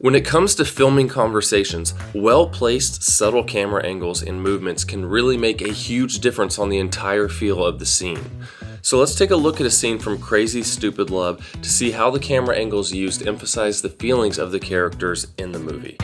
When it comes to filming conversations, well-placed, subtle camera angles and movements can really make a huge difference on the entire feel of the scene. So let's take a look at a scene from Crazy Stupid Love to see how the camera angles used emphasize the feelings of the characters in the movie.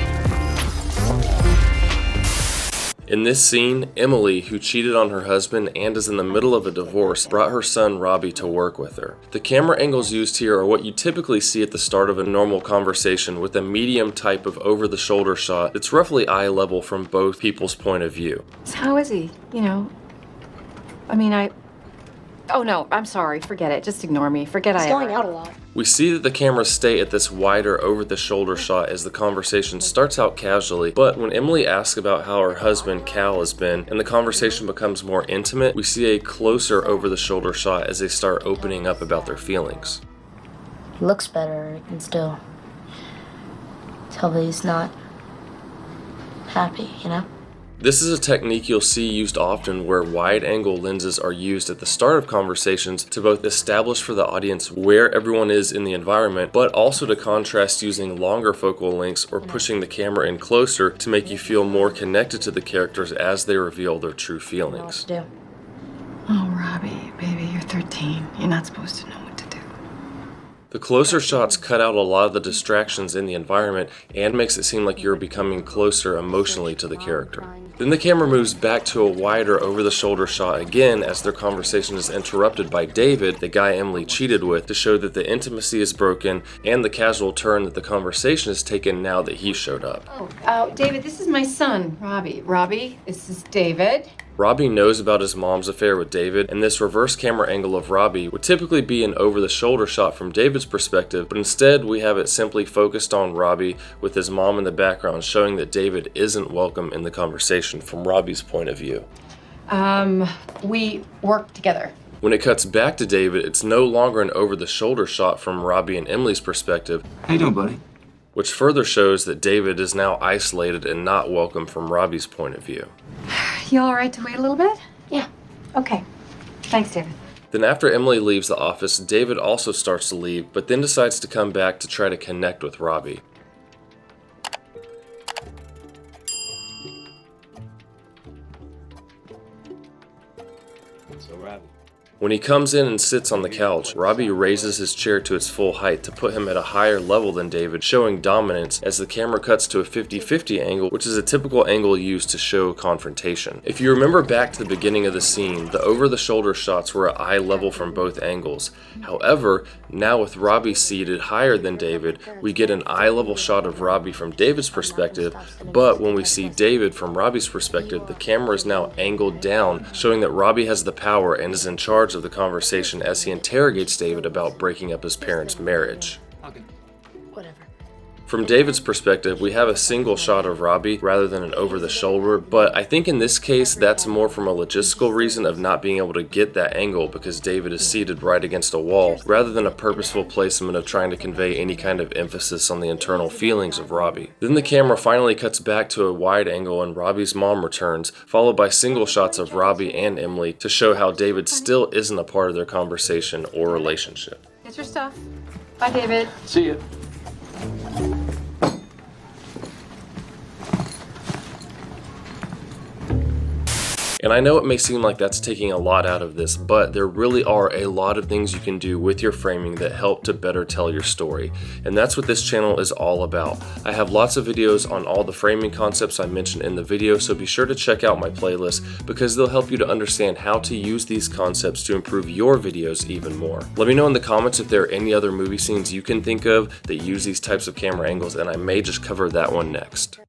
In this scene, Emily, who cheated on her husband and is in the middle of a divorce, brought her son Robbie to work with her. The camera angles used here are what you typically see at the start of a normal conversation, with a medium type of over-the-shoulder shot that's roughly eye level from both people's point of view. So how is he? Oh no, I'm sorry, forget it. Just ignore me. Forget He's going out a lot. We see that the cameras stay at this wider over-the-shoulder shot as the conversation starts out casually, but when Emily asks about how her husband Cal has been and the conversation becomes more intimate, we see a closer over-the-shoulder shot as they start opening up about their feelings. He looks better. I can still tell that he's not happy, This is a technique you'll see used often where wide-angle lenses are used at the start of conversations to both establish for the audience where everyone is in the environment, but also to contrast using longer focal lengths or pushing the camera in closer to make you feel more connected to the characters as they reveal their true feelings. Oh, Robbie, baby, you're 13. You're not supposed to know what to do. The closer shots cut out a lot of the distractions in the environment and makes it seem like you're becoming closer emotionally to the character. Then the camera moves back to a wider over-the-shoulder shot again as their conversation is interrupted by David, the guy Emily cheated with, to show that the intimacy is broken and the casual turn that the conversation is taken now that he showed up. David, this is my son, Robbie. Robbie, this is David. Robbie knows about his mom's affair with David, and this reverse camera angle of Robbie would typically be an over-the-shoulder shot from David's perspective, but instead we have it simply focused on Robbie with his mom in the background, showing that David isn't welcome in the conversation from Robbie's point of view. We work together. When it cuts back to David, it's no longer an over-the-shoulder shot from Robbie and Emily's perspective. How you doing, buddy? Which further shows that David is now isolated and not welcome from Robbie's point of view. You all right to wait a little bit? Yeah. Okay. Thanks, David. Then after Emily leaves the office, David also starts to leave, but then decides to come back to try to connect with Robbie. So, Robbie. When he comes in and sits on the couch, Robbie raises his chair to its full height to put him at a higher level than David, showing dominance as the camera cuts to a 50-50 angle, which is a typical angle used to show confrontation. If you remember back to the beginning of the scene, the over-the-shoulder shots were at eye level from both angles. However, now with Robbie seated higher than David, we get an eye level shot of Robbie from David's perspective, but when we see David from Robbie's perspective, the camera is now angled down, showing that Robbie has the power and is in charge of the conversation as he interrogates David about breaking up his parents' marriage. Whatever. From David's perspective, we have a single shot of Robbie rather than an over-the-shoulder, but I think in this case that's more from a logistical reason of not being able to get that angle because David is seated right against a wall, rather than a purposeful placement of trying to convey any kind of emphasis on the internal feelings of Robbie. Then the camera finally cuts back to a wide angle and Robbie's mom returns, followed by single shots of Robbie and Emily to show how David still isn't a part of their conversation or relationship. Get your stuff. Bye, David. See ya. And I know it may seem like that's taking a lot out of this, but there really are a lot of things you can do with your framing that help to better tell your story. And that's what this channel is all about. I have lots of videos on all the framing concepts I mentioned in the video, so be sure to check out my playlist because they'll help you to understand how to use these concepts to improve your videos even more. Let me know in the comments if there are any other movie scenes you can think of that use these types of camera angles, and I may just cover that one next.